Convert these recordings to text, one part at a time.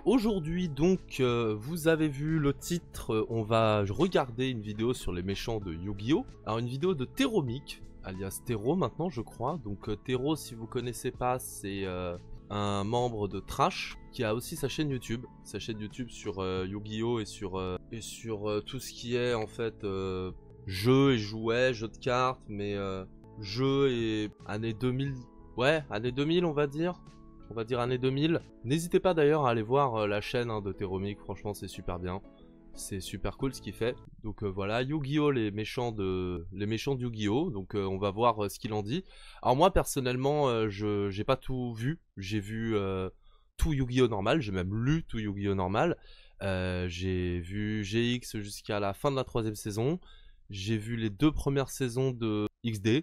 Aujourd'hui donc, vous avez vu le titre, on va regarder une vidéo sur les méchants de Yu-Gi-Oh! Alors une vidéo de Teromic, alias Tero maintenant je crois. Donc Tero, si vous connaissez pas, c'est un membre de Trash qui a aussi sa chaîne YouTube. Sa chaîne YouTube sur Yu-Gi-Oh! Et sur tout ce qui est en fait jeux et jouets, jeux de cartes, mais jeux et années 2000, ouais, années 2000 on va dire. On va dire année 2000. N'hésitez pas d'ailleurs à aller voir la chaîne de Teromic, franchement c'est super bien. C'est super cool ce qu'il fait. Donc voilà, Yu-Gi-Oh! Les méchants de Yu-Gi-Oh! Donc on va voir ce qu'il en dit. Alors moi personnellement, j'ai pas tout vu. J'ai vu tout Yu-Gi-Oh! Normal, j'ai même lu tout Yu-Gi-Oh! Normal. J'ai vu GX jusqu'à la fin de la 3ème saison. J'ai vu les 2 premières saisons de XD.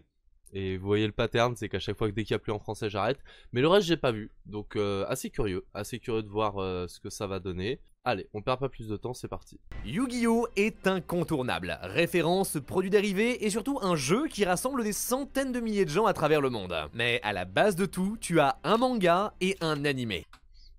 Et vous voyez le pattern, c'est qu'à chaque fois que dès qu'il n'y a plus en français, j'arrête. Mais le reste, j'ai pas vu. Donc assez curieux de voir ce que ça va donner. Allez, on perd pas plus de temps, c'est parti. Yu-Gi-Oh! Est incontournable, référence, produit dérivé et surtout un jeu qui rassemble des centaines de milliers de gens à travers le monde. Mais à la base de tout, tu as un manga et un animé.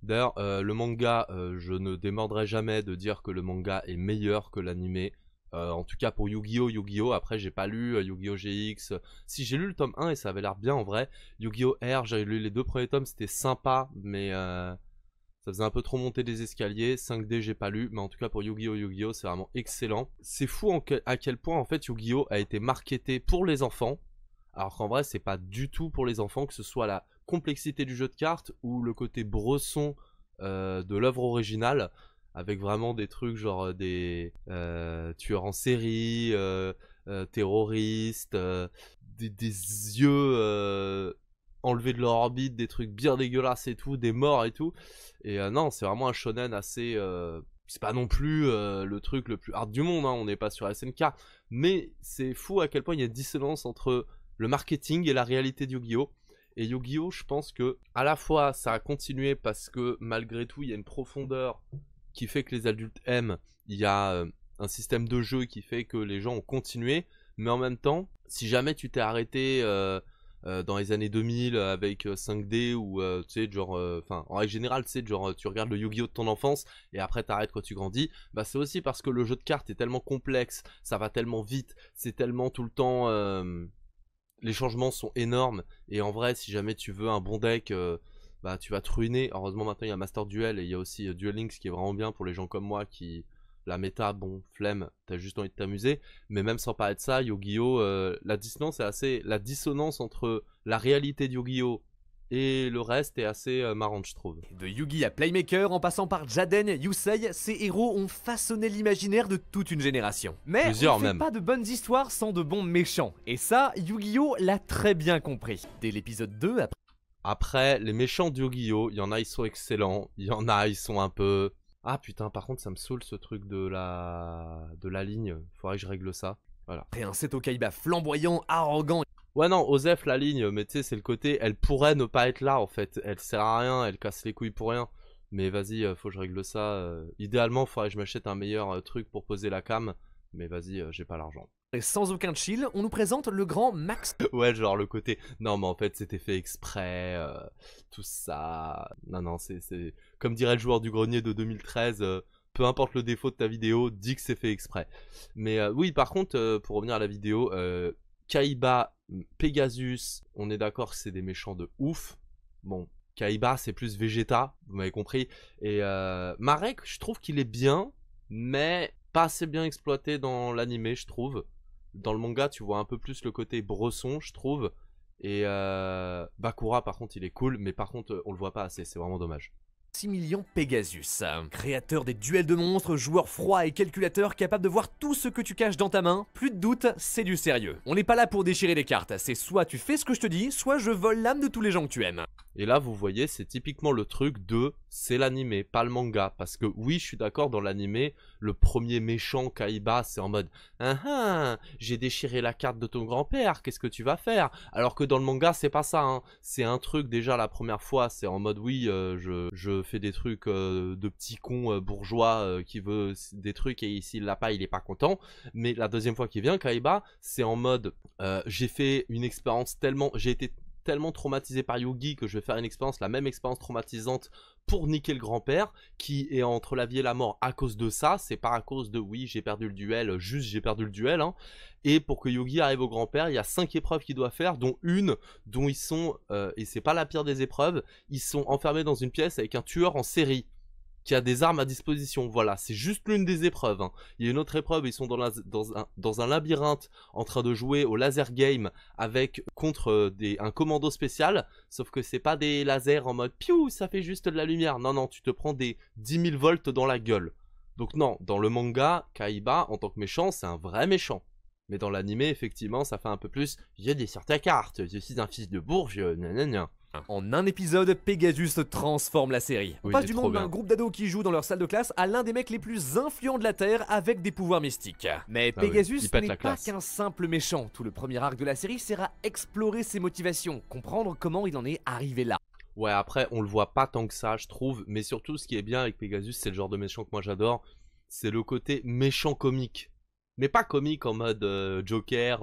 D'ailleurs, le manga, je ne démordrai jamais de dire que le manga est meilleur que l'animé. En tout cas pour Yu-Gi-Oh! Après j'ai pas lu Yu-Gi-Oh! GX. Si, j'ai lu le tome 1 et ça avait l'air bien en vrai. Yu-Gi-Oh! R, j'ai lu les 2 premiers tomes, c'était sympa, mais ça faisait un peu trop monter des escaliers. 5D j'ai pas lu, mais en tout cas pour Yu-Gi-Oh! C'est vraiment excellent. C'est fou à quel point en fait Yu-Gi-Oh! A été marketé pour les enfants, alors qu'en vrai c'est pas du tout pour les enfants, que ce soit la complexité du jeu de cartes ou le côté bresson de l'œuvre originale, avec vraiment des trucs genre des tueurs en série, terroristes, des yeux enlevés de leur orbite, des trucs bien dégueulasses et tout, des morts et tout. Et non, c'est vraiment un shonen assez... c'est pas non plus le truc le plus hard du monde, hein, on n'est pas sur SNK. Mais c'est fou à quel point il y a une dissonance entre le marketing et la réalité de Yu-Gi-Oh! Et Yu-Gi-Oh! Je pense que à la fois ça a continué parce que malgré tout il y a une profondeur qui fait que les adultes aiment, il y a un système de jeu qui fait que les gens ont continué, mais en même temps, si jamais tu t'es arrêté dans les années 2000 avec 5D ou tu sais genre, enfin en règle générale tu sais genre tu regardes le Yu-Gi-Oh! De ton enfance et après t'arrêtes quand tu grandis, bah c'est aussi parce que le jeu de cartes est tellement complexe, ça va tellement vite, c'est tellement tout le temps, les changements sont énormes, et en vrai si jamais tu veux un bon deck, bah tu vas te ruiner. Heureusement maintenant il y a Master Duel et il y a aussi Duel Links qui est vraiment bien pour les gens comme moi qui, la méta, bon, flemme, t'as juste envie de t'amuser. Mais même sans parler de ça, Yu-Gi-Oh! La dissonance est assez, la dissonance entre la réalité de Yu-Gi-Oh! Et le reste est assez marrante, je trouve. De Yugi à Playmaker, en passant par Jaden, Yusei, ces héros ont façonné l'imaginaire de toute une génération. Mais Plusieurs on fait même. pas de bonnes histoires sans de bons méchants. Et ça, Yu-Gi-Oh! L'a très bien compris. Dès l'épisode 2, Après, les méchants de Yu-Gi-Oh! Il y en a, ils sont excellents. Il y en a, ils sont un peu... Ah putain, par contre, ça me saoule ce truc de la ligne. Faudrait que je règle ça. Voilà. après un Seto Kaiba flamboyant, arrogant. Ouais non, Osef la ligne, mais tu sais c'est le côté, elle pourrait ne pas être là en fait, elle sert à rien, elle casse les couilles pour rien. Mais vas-y, faut que je règle ça. Idéalement, faudrait que je m'achète un meilleur truc pour poser la cam, mais vas-y, j'ai pas l'argent. Et sans aucun chill, on nous présente le grand Max Ouais, genre le côté, non mais en fait c'était fait exprès, tout ça. Non non, c'est comme dirait le joueur du grenier de 2013, peu importe le défaut de ta vidéo, dis que c'est fait exprès. Mais oui, par contre, pour revenir à la vidéo, Kaiba, Pegasus, on est d'accord que c'est des méchants de ouf. Bon, Kaiba c'est plus Vegeta, vous m'avez compris. Et Marek, je trouve qu'il est bien, mais pas assez bien exploité dans l'animé, je trouve. Dans le manga, tu vois un peu plus le côté bresson, je trouve. Et Bakura, par contre, il est cool, mais par contre, on le voit pas assez, c'est vraiment dommage. Maximilian Pegasus, créateur des duels de monstres, joueur froid et calculateur capable de voir tout ce que tu caches dans ta main, plus de doute, c'est du sérieux. On n'est pas là pour déchirer les cartes, c'est soit tu fais ce que je te dis, soit je vole l'âme de tous les gens que tu aimes. Et là, vous voyez, c'est typiquement le truc de c'est l'animé, pas le manga. Parce que oui, je suis d'accord, dans l'animé, le premier méchant Kaiba, c'est en mode j'ai déchiré la carte de ton grand-père, qu'est-ce que tu vas faire? Alors que dans le manga, c'est pas ça. Hein. C'est un truc, déjà, la première fois, c'est en mode oui, je fais des trucs de petit con bourgeois qui veut des trucs et s'il l'a pas, il est pas content. Mais la deuxième fois qu'il vient, Kaiba, c'est en mode j'ai fait une expérience tellement. J'ai été tellement traumatisé par Yugi que je vais faire une expérience, la même expérience traumatisante pour niquer le grand-père, qui est entre la vie et la mort à cause de ça, c'est pas à cause de oui j'ai perdu le duel, juste j'ai perdu le duel, hein. Et pour que Yugi arrive au grand-père, il y a 5 épreuves qu'il doit faire, dont une, dont ils sont, et c'est pas la pire des épreuves, ils sont enfermés dans une pièce avec un tueur en série, qui a des armes à disposition, voilà, c'est juste l'une des épreuves, hein. Il y a une autre épreuve, ils sont dans un labyrinthe en train de jouer au laser game contre un commando spécial, sauf que c'est pas des lasers en mode piou, ça fait juste de la lumière, non, tu te prends des 10 000 volts dans la gueule. Donc non, dans le manga, Kaiba, en tant que méchant, c'est un vrai méchant. Mais dans l'animé, effectivement, ça fait un peu plus « Je descends ta carte, je suis un fils de bourge, nanana ». En un épisode, Pegasus transforme la série. On passe du monde d'un groupe d'ados qui jouent dans leur salle de classe à l'un des mecs les plus influents de la Terre avec des pouvoirs mystiques. Mais Pegasus n'est pas qu'un simple méchant. Tout le premier arc de la série sert à explorer ses motivations, comprendre comment il en est arrivé là. Ouais, après, on le voit pas tant que ça, je trouve. Mais surtout, ce qui est bien avec Pegasus, c'est le genre de méchant que moi j'adore. C'est le côté méchant comique. Mais pas comique en mode Joker,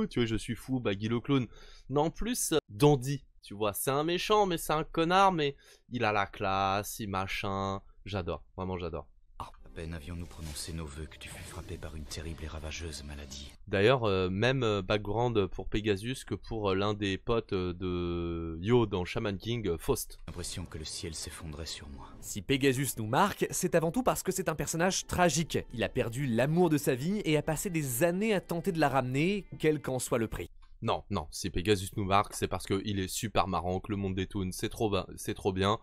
tu vois, je suis fou, Baggy le clown. Non, plus dandy. Tu vois, c'est un méchant, mais c'est un connard, mais il a la classe, il machin. J'adore, vraiment j'adore. À peine avions-nous prononcé nos vœux que tu fus frappé par une terrible et ravageuse maladie. D'ailleurs, même background pour Pegasus que pour l'un des potes de Yo dans Shaman King, Faust. L'impression que le ciel s'effondrait sur moi. Si Pegasus nous marque, c'est avant tout parce que c'est un personnage tragique. Il a perdu l'amour de sa vie et a passé des années à tenter de la ramener, quel qu'en soit le prix. Non, si Pegasus nous marque, c'est parce qu'il est super marrant, que le monde des toons, c'est trop bien,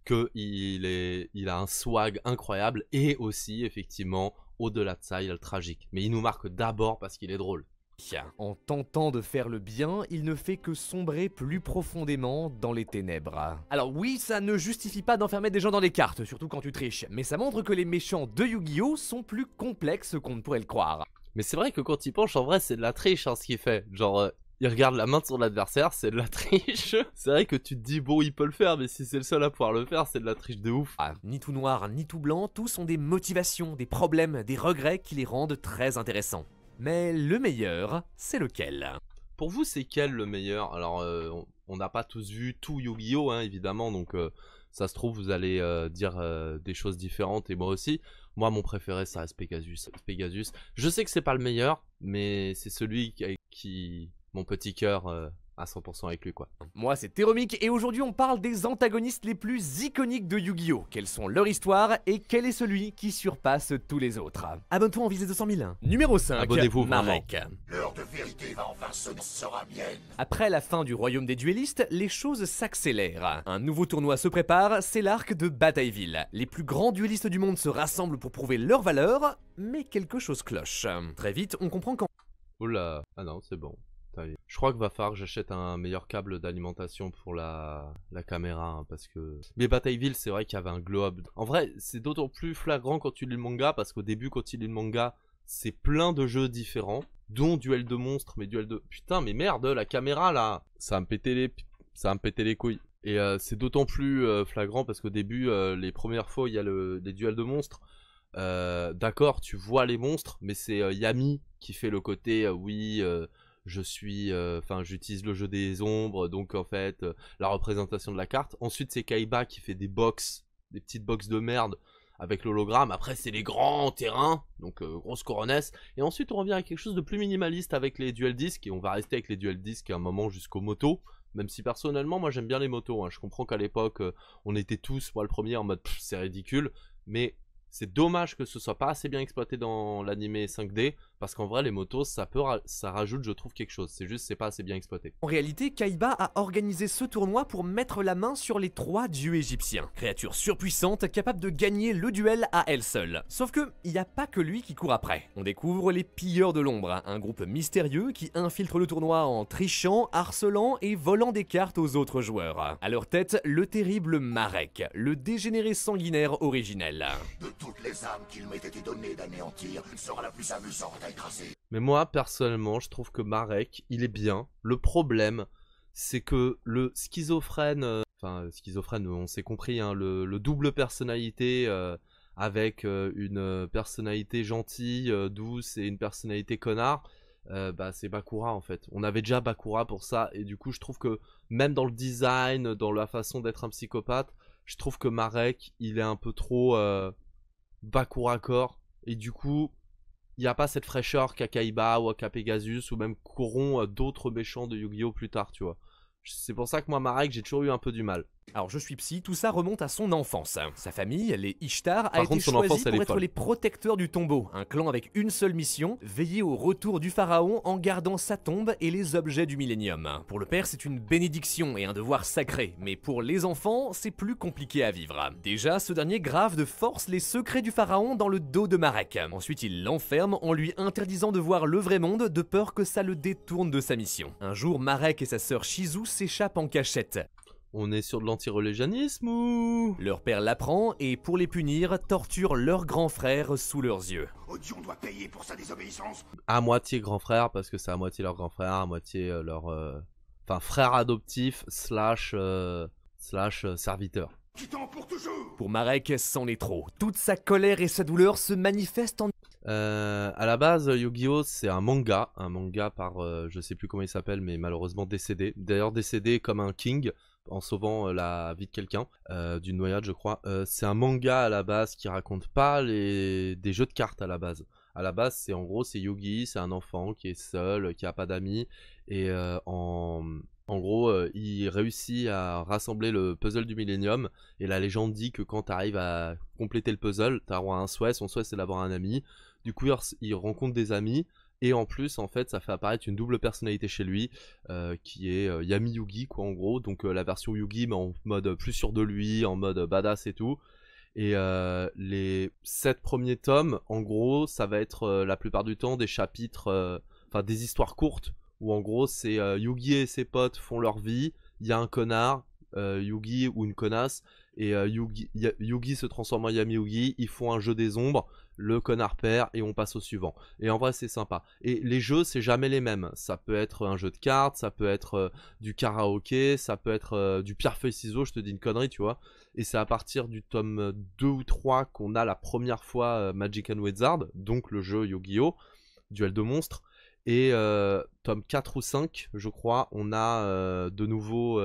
qu'il a un swag incroyable, et aussi, effectivement, au-delà de ça, il a le tragique. Mais il nous marque d'abord parce qu'il est drôle. En tentant de faire le bien, il ne fait que sombrer plus profondément dans les ténèbres. Alors oui, ça ne justifie pas d'enfermer des gens dans les cartes, surtout quand tu triches, mais ça montre que les méchants de Yu-Gi-Oh sont plus complexes qu'on ne pourrait le croire. Mais c'est vrai que quand il penche, en vrai, c'est de la triche, hein, ce qu'il fait. Genre, il regarde la main de son adversaire, c'est de la triche. C'est vrai que tu te dis, bon, il peut le faire, mais si c'est le seul à pouvoir le faire, c'est de la triche de ouf. Ah, ni tout noir, ni tout blanc, tous ont des motivations, des problèmes, des regrets qui les rendent très intéressants. Mais le meilleur, c'est lequel? Pour vous, c'est quel le meilleur? Alors, on n'a pas tous vu tout Yu-Gi-Oh, hein, évidemment, donc ça se trouve, vous allez dire des choses différentes, et moi aussi. Moi, mon préféré, ça reste Pegasus. Je sais que c'est pas le meilleur, mais c'est celui qui mon petit cœur à 100% avec lui, quoi. Moi, c'est Théromique, et aujourd'hui, on parle des antagonistes les plus iconiques de Yu-Gi-Oh! Quelles sont leurs histoires, et quel est celui qui surpasse tous les autres? Abonne-toi en visée 200 000. Numéro 5, abonnez-vous, Marek. L'heure de vérité va enfin sonner, sera mienne. Après la fin du royaume des duellistes, les choses s'accélèrent. Un nouveau tournoi se prépare, c'est l'arc de Batailleville. Les plus grands duellistes du monde se rassemblent pour prouver leur valeur, mais quelque chose cloche. Très vite, on comprend qu'en... Oula, ah non, c'est bon. Je crois qu'il va falloir que j'achète un meilleur câble d'alimentation pour la caméra, hein, parce que... Mais Batailleville, c'est vrai qu'il y avait un globe. En vrai, c'est d'autant plus flagrant quand tu lis le manga, parce qu'au début, quand tu lis le manga, c'est plein de jeux différents, dont Duel de monstres, mais Duel de... Putain, mais merde, la caméra, là, ça va me péter les couilles. Et c'est d'autant plus flagrant, parce qu'au début, les premières fois, il y a les duels de monstres. D'accord, tu vois les monstres, mais c'est Yami qui fait le côté, oui... j'utilise le jeu des ombres, donc en fait, la représentation de la carte. Ensuite, c'est Kaiba qui fait des petites box de merde avec l'hologramme. Après, c'est les grands terrains, donc grosse coronesse. Et ensuite, on revient à quelque chose de plus minimaliste avec les dual discs, et on va rester avec les dual discs à un moment jusqu'aux motos. Même si personnellement, moi j'aime bien les motos, hein. Je comprends qu'à l'époque, on était tous, moi le premier, en mode c'est ridicule, mais... C'est dommage que ce soit pas assez bien exploité dans l'animé 5D, parce qu'en vrai les motos ça rajoute, je trouve, quelque chose. C'est juste c'est pas assez bien exploité. En réalité, Kaiba a organisé ce tournoi pour mettre la main sur les 3 dieux égyptiens. Créatures surpuissantes capables de gagner le duel à elles seules. Sauf que, il n'y a pas que lui qui court après. On découvre les Pilleurs de l'Ombre, un groupe mystérieux qui infiltre le tournoi en trichant, harcelant et volant des cartes aux autres joueurs. À leur tête, le terrible Marek, le dégénéré sanguinaire originel. De toutes les âmes qu'il m'ait été donné d'anéantir, sera la plus amusante à écraser. Mais moi, personnellement, je trouve que Marek, il est bien. Le problème, c'est que le schizophrène... schizophrène, on s'est compris, hein, le double personnalité avec une personnalité gentille, douce et une personnalité connard, bah c'est Bakura en fait. On avait déjà Bakura pour ça et du coup je trouve que même dans le design, dans la façon d'être un psychopathe, je trouve que Marek il est un peu trop Bakura core et du coup il n'y a pas cette fraîcheur qu'a Kaiba ou qu'a Pegasus ou même qu'auront d'autres méchants de Yu-Gi-Oh plus tard, tu vois. C'est pour ça que moi Marek j'ai toujours eu un peu du mal. Alors je suis psy, tout ça remonte à son enfance. Sa famille, les Ishtar, a Par été contre, son choisie enfance, elle pour est être folle. les protecteurs du tombeau, un clan avec une seule mission, veiller au retour du pharaon en gardant sa tombe et les objets du millénium. Pour le père, c'est une bénédiction et un devoir sacré, mais pour les enfants, c'est plus compliqué à vivre. Déjà, ce dernier grave de force les secrets du pharaon dans le dos de Marek. Ensuite, il l'enferme en lui interdisant de voir le vrai monde de peur que ça le détourne de sa mission. Un jour, Marek et sa sœur Shizu s'échappent en cachette. On est sur de l'anti-religionisme ou... Leur père l'apprend et, pour les punir, torture leur grand frère sous leurs yeux. Odion doit payer pour sa désobéissance. À moitié grand frère, parce que c'est à moitié leur grand frère, à moitié leur... Enfin, frère adoptif slash serviteur. Quittons pour toujours. Pour Marek, c'en est trop. Toute sa colère et sa douleur se manifestent en... À la base, Yu-Gi-Oh! C'est un manga par, je sais plus comment il s'appelle, mais malheureusement décédé. D'ailleurs décédé comme un king, en sauvant la vie de quelqu'un, d'une noyade je crois. C'est un manga à la base qui raconte pas des jeux de cartes à la base. À la base, c'est en gros, c'est Yugi, c'est un enfant qui est seul, qui a pas d'amis, et en gros, il réussit à rassembler le puzzle du Millennium, et la légende dit que quand tu arrives à compléter le puzzle, tu as un souhait, son souhait c'est d'avoir un ami. Du coup, il rencontre des amis, et en plus, en fait, ça fait apparaître une double personnalité chez lui, qui est Yami Yugi, quoi, en gros. Donc, la version Yugi, mais en mode plus sûr de lui, en mode badass et tout. Et les 7 premiers tomes, en gros, ça va être la plupart du temps des chapitres, enfin des histoires courtes, où en gros, c'est Yugi et ses potes font leur vie, il y a un connard, Yugi ou une connasse, et Yugi se transforme en Yami Yugi, ils font un jeu des ombres, le connard perd et on passe au suivant. Et en vrai c'est sympa. Et les jeux c'est jamais les mêmes. Ça peut être un jeu de cartes, ça peut être du karaoké, ça peut être du pierre-feuille-ciseaux, je te dis une connerie tu vois. Et c'est à partir du tome 2 ou 3 qu'on a la première fois Magic and Wizard, donc le jeu Yu-Gi-Oh! Duel de monstres. Et tome 4 ou 5 je crois, on a de nouveau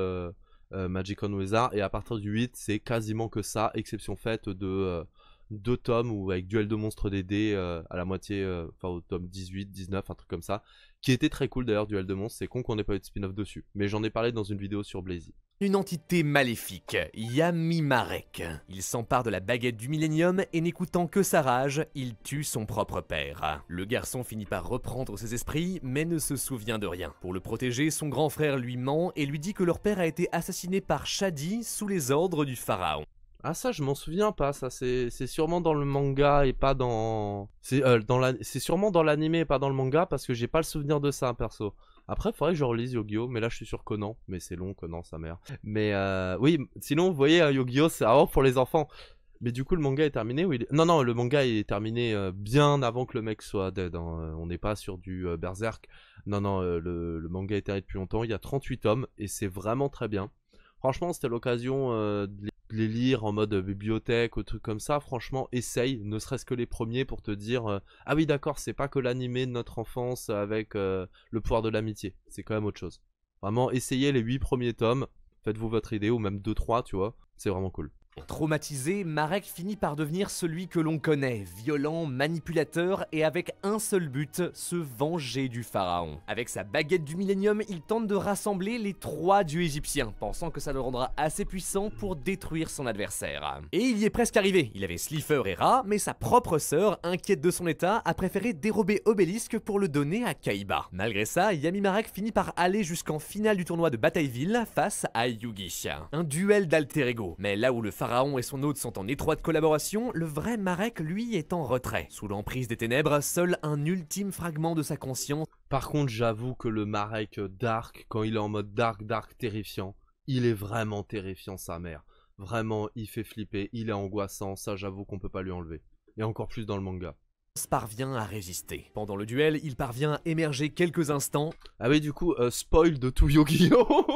Magic and Wizard. Et à partir du 8 c'est quasiment que ça, exception faite de... 2 tomes ou avec duel de monstres des dés à la moitié, enfin au tome 18, 19, un truc comme ça, qui était très cool d'ailleurs, duel de monstres. C'est con qu'on n'ait pas eu de spin-off dessus, mais j'en ai parlé dans une vidéo sur Blazy. Une entité maléfique, Yami Marek. Il s'empare de la baguette du Millennium et n'écoutant que sa rage, il tue son propre père. Le garçon finit par reprendre ses esprits, mais ne se souvient de rien. Pour le protéger, son grand frère lui ment et lui dit que leur père a été assassiné par Shadi sous les ordres du pharaon. Ah ça je m'en souviens pas, ça c'est sûrement dans le manga et pas dans... C'est sûrement dans l'anime et pas dans le manga parce que j'ai pas le souvenir de ça perso. Après faudrait que je relise Yu-Gi-Oh! Mais là je suis sur Conan, mais c'est long Conan sa mère. Mais oui, sinon vous voyez Yu-Gi-Oh! C'est vraiment pour les enfants. Mais du coup le manga est terminé ou Non, le manga est terminé bien avant que le mec soit dead, hein. On n'est pas sur du Berserk. Non, le manga est terminé depuis longtemps, il y a 38 tomes et c'est vraiment très bien. Franchement c'était l'occasion de les lire en mode bibliothèque ou trucs comme ça. Franchement essaye, ne serait-ce que les premiers pour te dire ah oui d'accord c'est pas que l'animé de notre enfance avec le pouvoir de l'amitié, c'est quand même autre chose. Vraiment essayez les 8 premiers tomes, faites-vous votre idée ou même 2-3 tu vois, c'est vraiment cool. Traumatisé, Marek finit par devenir celui que l'on connaît, violent, manipulateur et avec un seul but, se venger du pharaon. Avec sa baguette du Millennium, il tente de rassembler les 3 dieux égyptiens, pensant que ça le rendra assez puissant pour détruire son adversaire. Et il y est presque arrivé, il avait Slifer et Ra, mais sa propre sœur, inquiète de son état, a préféré dérober Obélisque pour le donner à Kaiba. Malgré ça, Yami Marek finit par aller jusqu'en finale du tournoi de Batailleville face à Yugi. Un duel d'alter ego, mais là où le pharaon et son hôte sont en étroite collaboration, le vrai Marek, lui, est en retrait. Sous l'emprise des ténèbres, seul un ultime fragment de sa conscience. Par contre, j'avoue que le Marek Dark, quand il est en mode dark terrifiant, il est vraiment terrifiant sa mère. Vraiment, il fait flipper, il est angoissant, ça j'avoue qu'on peut pas lui enlever. Et encore plus dans le manga. Parvient à résister. Pendant le duel, il parvient à émerger quelques instants. Ah oui, du coup, spoil de tout Yu-Gi-Oh!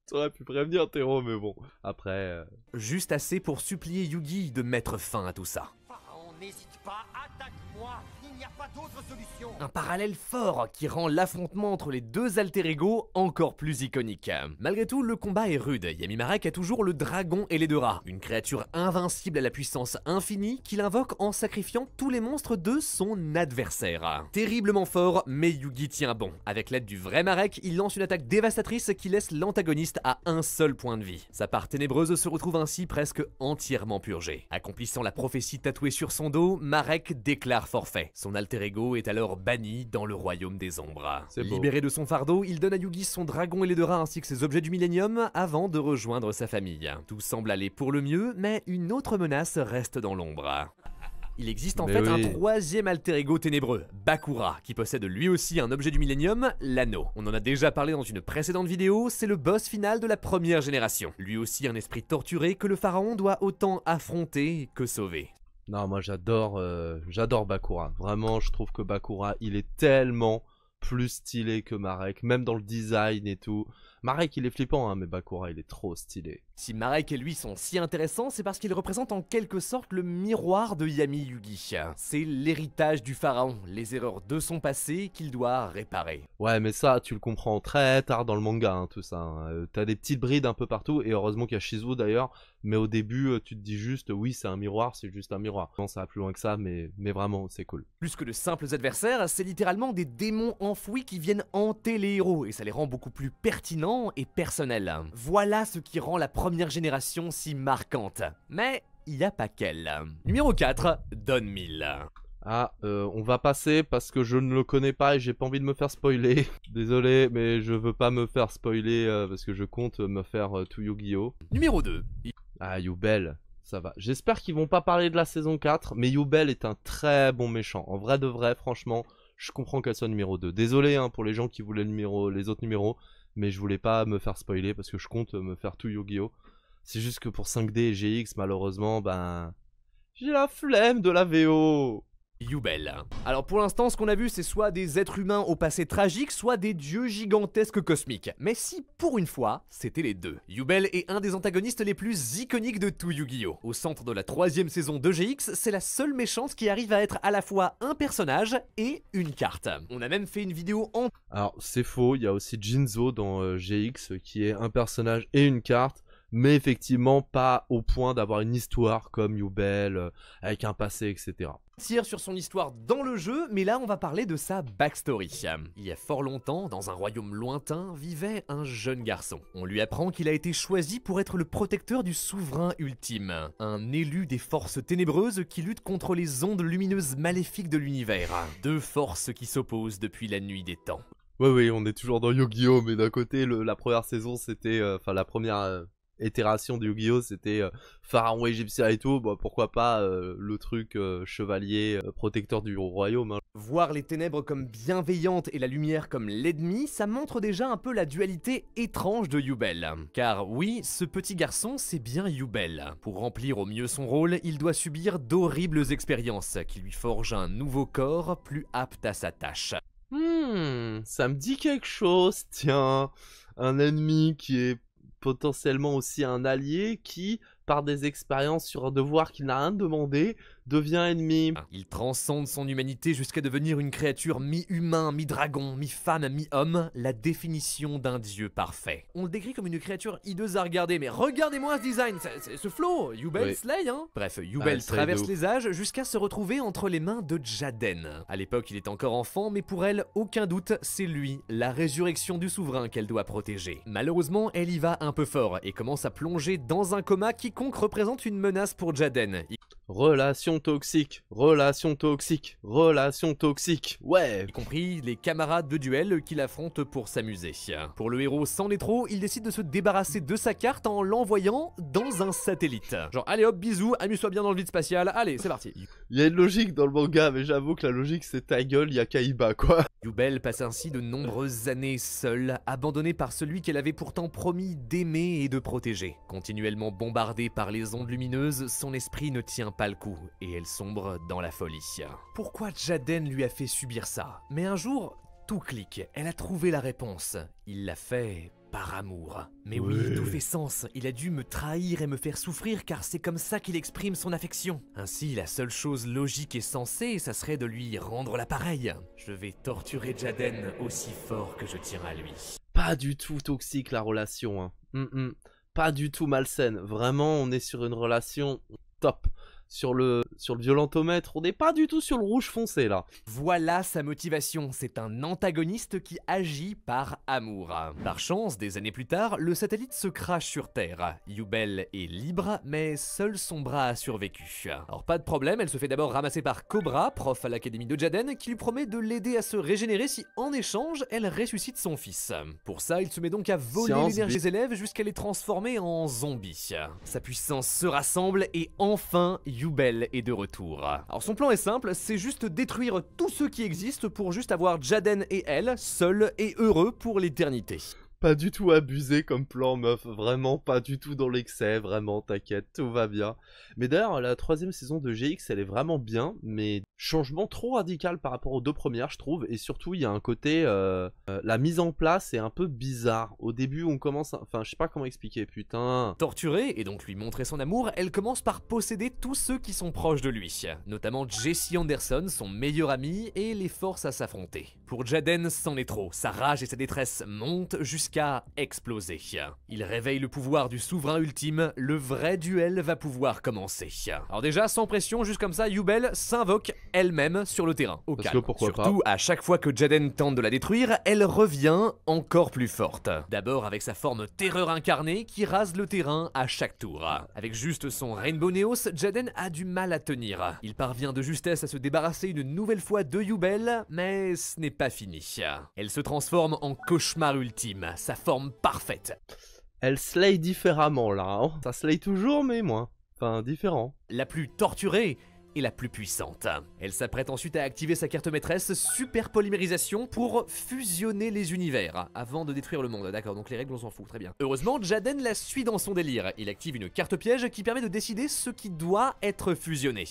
T'aurais pu prévenir Théro, mais bon, après... Juste assez pour supplier Yugi de mettre fin à tout ça. Pharaon, n'hésite pas, attaque-moi. Il n'y n'y a pas d'autre solution. Un parallèle fort qui rend l'affrontement entre les deux alter-ego encore plus iconique. Malgré tout, le combat est rude. Yami Marek a toujours le dragon et les deux rats, une créature invincible à la puissance infinie qu'il invoque en sacrifiant tous les monstres de son adversaire. Terriblement fort, mais Yugi tient bon. Avec l'aide du vrai Marek, il lance une attaque dévastatrice qui laisse l'antagoniste à un seul point de vie. Sa part ténébreuse se retrouve ainsi presque entièrement purgée. Accomplissant la prophétie tatouée sur son dos, Marek déclare forfait. Son alter ego est alors banni dans le royaume des ombres. Libéré de son fardeau, il donne à Yugi son dragon et les deux rats ainsi que ses objets du millénium avant de rejoindre sa famille. Tout semble aller pour le mieux, mais une autre menace reste dans l'ombre. Il existe en fait un troisième alter ego ténébreux, Bakura, qui possède lui aussi un objet du millénium, l'anneau. On en a déjà parlé dans une précédente vidéo, c'est le boss final de la première génération. Lui aussi un esprit torturé que le pharaon doit autant affronter que sauver. Non, moi j'adore Bakura. Vraiment, je trouve que Bakura, il est tellement plus stylé que Marek, même dans le design et tout. Marek, il est flippant, hein, mais Bakura, il est trop stylé. Si Marek et lui sont si intéressants, c'est parce qu'ils représentent en quelque sorte le miroir de Yami Yugi. C'est l'héritage du pharaon, les erreurs de son passé qu'il doit réparer. Ouais, mais ça, tu le comprends très tard dans le manga, hein, tout ça. Hein. T'as des petites brides un peu partout, et heureusement qu'il y a Shizu d'ailleurs, mais au début, tu te dis juste, oui, c'est un miroir, c'est juste un miroir. Non, ça va plus loin que ça, mais vraiment, c'est cool. Plus que de simples adversaires, c'est littéralement des démons enfouis qui viennent hanter les héros, et ça les rend beaucoup plus pertinents et personnels. Voilà ce qui rend la première génération si marquante. Mais il n'y a pas qu'elle. Numéro 4, Don Mill. Ah, on va passer parce que je ne le connais pas et j'ai pas envie de me faire spoiler. Désolé, mais je veux pas me faire spoiler parce que je compte me faire tout Yu-Gi-Oh! Numéro 2. Ah, Yubel, ça va. J'espère qu'ils vont pas parler de la saison 4, mais Yubel est un très bon méchant. En vrai de vrai, franchement, je comprends qu'elle soit numéro 2. Désolé hein, pour les gens qui voulaient les autres numéros, mais je voulais pas me faire spoiler parce que je compte me faire tout Yu-Gi-Oh! C'est juste que pour 5D et GX, malheureusement, ben... j'ai la flemme de la VO. Yubel. Alors pour l'instant, ce qu'on a vu, c'est soit des êtres humains au passé tragique, soit des dieux gigantesques cosmiques. Mais si, pour une fois, c'était les deux. Yubel est un des antagonistes les plus iconiques de tout Yu-Gi-Oh! Au centre de la 3e saison de GX, c'est la seule méchante qui arrive à être à la fois un personnage et une carte. On a même fait une vidéo en... Alors, c'est faux, il y a aussi Jinzo dans GX qui est un personnage et une carte. Mais effectivement pas au point d'avoir une histoire comme Yubel, avec un passé, etc. Tire sur son histoire dans le jeu, mais là on va parler de sa backstory. Il y a fort longtemps, dans un royaume lointain, vivait un jeune garçon. On lui apprend qu'il a été choisi pour être le protecteur du souverain ultime, un élu des forces ténébreuses qui luttent contre les ondes lumineuses maléfiques de l'univers. Deux forces qui s'opposent depuis la nuit des temps. Oui, on est toujours dans Yu-Gi-Oh! Mais d'un côté, la première saison, c'était... Enfin, la première... itération de Yu-Gi-Oh! C'était pharaon égyptien et tout, bah, pourquoi pas le truc chevalier protecteur du royaume. Hein. Voir les ténèbres comme bienveillantes et la lumière comme l'ennemi, ça montre déjà un peu la dualité étrange de Yubel. Car oui, ce petit garçon, c'est bien Yubel. Pour remplir au mieux son rôle, il doit subir d'horribles expériences qui lui forgent un nouveau corps plus apte à sa tâche. Ça me dit quelque chose, tiens. Un ennemi qui est potentiellement aussi un allié qui, par des expériences sur un devoir qu'il n'a rien demandé, devient ennemi. Il transcende son humanité jusqu'à devenir une créature mi-humain, mi-dragon, mi-femme, mi-homme, la définition d'un dieu parfait. On le décrit comme une créature hideuse à regarder, mais regardez-moi ce design, ce flow, Yubel slay, hein. Bref, Yubel traverse les âges jusqu'à se retrouver entre les mains de Jaden. À l'époque, il est encore enfant, mais pour elle, aucun doute, c'est lui, la résurrection du souverain qu'elle doit protéger. Malheureusement, elle y va un peu fort et commence à plonger dans un coma quiconque représente une menace pour Jaden. Relation toxique, relation toxique, relation toxique, ouais. Y compris les camarades de duel qu'il affronte pour s'amuser. Pour le héros sans les trop, il décide de se débarrasser de sa carte en l'envoyant dans un satellite. Genre allez hop, bisous, amuse-toi bien dans le vide spatial, allez c'est parti. Il y a une logique dans le manga, mais j'avoue que la logique c'est ta gueule, il y a Kaiba quoi. Yubel passe ainsi de nombreuses années seule, abandonnée par celui qu'elle avait pourtant promis d'aimer et de protéger. Continuellement bombardée par les ondes lumineuses, son esprit ne tient pas le coup, et elle sombre dans la folie. Pourquoi Jaden lui a fait subir ça? Mais un jour, tout clique, elle a trouvé la réponse. Il l'a fait par amour. Mais Ouais. oui, tout fait sens. Il a dû me trahir et me faire souffrir car c'est comme ça qu'il exprime son affection. Ainsi, la seule chose logique et sensée, ça serait de lui rendre l'appareil. Je vais torturer Jaden aussi fort que je tiens à lui. Pas du tout toxique la relation, hein. Pas du tout malsaine. Vraiment, on est sur une relation top. Sur le violentomètre, on n'est pas du tout sur le rouge foncé là. Voilà sa motivation, c'est un antagoniste qui agit par amour. Par chance, des années plus tard, le satellite se crache sur Terre. Yubel est libre, mais seul son bras a survécu. Alors pas de problème, elle se fait d'abord ramasser par Cobra, prof à l'académie de Jaden, qui lui promet de l'aider à se régénérer si en échange, elle ressuscite son fils. Pour ça, il se met donc à voler Science l'énergie des élèves jusqu'à les transformer en zombies. Sa puissance se rassemble et enfin, Yubel est de retour. Alors son plan est simple, c'est juste détruire tous ceux qui existent pour juste avoir Jaden et elle, seuls et heureux pour l'éternité. Pas du tout abusé comme plan, meuf. Vraiment pas du tout dans l'excès. Vraiment, t'inquiète, tout va bien. Mais d'ailleurs, la 3ème saison de GX, elle est vraiment bien, mais changement trop radical par rapport aux 2 premières, je trouve. Et surtout, il y a un côté... la mise en place est un peu bizarre. Au début, on commence... Enfin, je sais pas comment expliquer, putain. Torturée et donc lui montrer son amour, elle commence par posséder tous ceux qui sont proches de lui, notamment Jesse Anderson, son meilleur ami, et les force à s'affronter. Pour Jaden, c'en est trop. Sa rage et sa détresse montent jusqu'à exploser. Il réveille le pouvoir du souverain ultime, le vrai duel va pouvoir commencer. Alors déjà, sans pression, juste comme ça, Yubel s'invoque elle-même sur le terrain, au Parce calme. que pourquoi Surtout, à chaque fois que Jaden tente de la détruire, elle revient encore plus forte. D'abord avec sa forme terreur incarnée qui rase le terrain à chaque tour. Avec juste son Rainbow Neos, Jaden a du mal à tenir. Il parvient de justesse à se débarrasser une nouvelle fois de Yubel, mais ce n'est pas fini. Elle se transforme en cauchemar ultime, sa forme parfaite. Elle slay différemment, là. Hein. Ça slay toujours, mais moins. Enfin, différent. La plus torturée et la plus puissante. Elle s'apprête ensuite à activer sa carte maîtresse Super Polymérisation pour fusionner les univers avant de détruire le monde. D'accord, donc les règles on s'en fout, très bien. Heureusement, Jaden la suit dans son délire. Il active une carte piège qui permet de décider ce qui doit être fusionné.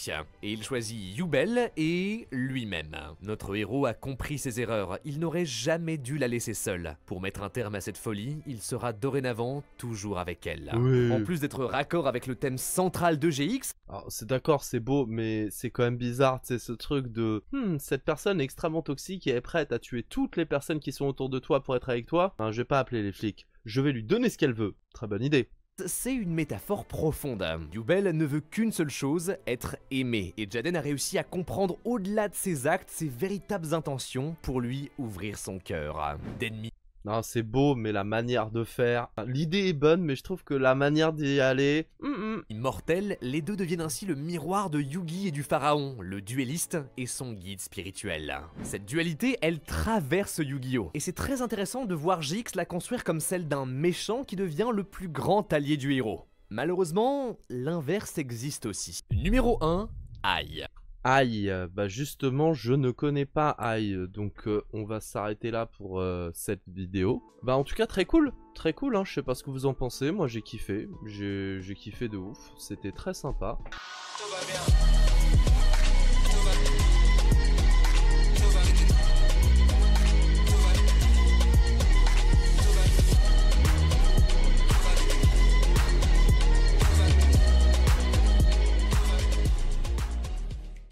Et il choisit Yubel et lui-même. Notre héros a compris ses erreurs. Il n'aurait jamais dû la laisser seule. Pour mettre un terme à cette folie, il sera dorénavant toujours avec elle. Oui. En plus d'être raccord avec le thème central de GX, Alors, c'est d'accord, c'est beau, mais c'est quand même bizarre, tu sais, ce truc de cette personne est extrêmement toxique et est prête à tuer toutes les personnes qui sont autour de toi pour être avec toi. Hein, je vais pas appeler les flics, je vais lui donner ce qu'elle veut. Très bonne idée. c'est une métaphore profonde. Yubel ne veut qu'une seule chose, être aimé. Et Jaden a réussi à comprendre au-delà de ses actes, ses véritables intentions pour lui ouvrir son cœur. D'ennemi. Non, c'est beau, mais la manière de faire... L'idée est bonne, mais je trouve que la manière d'y aller... Immortels, les deux deviennent ainsi le miroir de Yugi et du pharaon, le duelliste et son guide spirituel. Cette dualité, elle traverse Yu-Gi-Oh! Et c'est très intéressant de voir GX la construire comme celle d'un méchant qui devient le plus grand allié du héros. Malheureusement, l'inverse existe aussi. Numéro 1, Ai. Aïe, bah justement, je ne connais pas Aïe, donc on va s'arrêter là pour cette vidéo. Bah en tout cas, très cool, hein, je sais pas ce que vous en pensez, moi j'ai kiffé de ouf, c'était très sympa.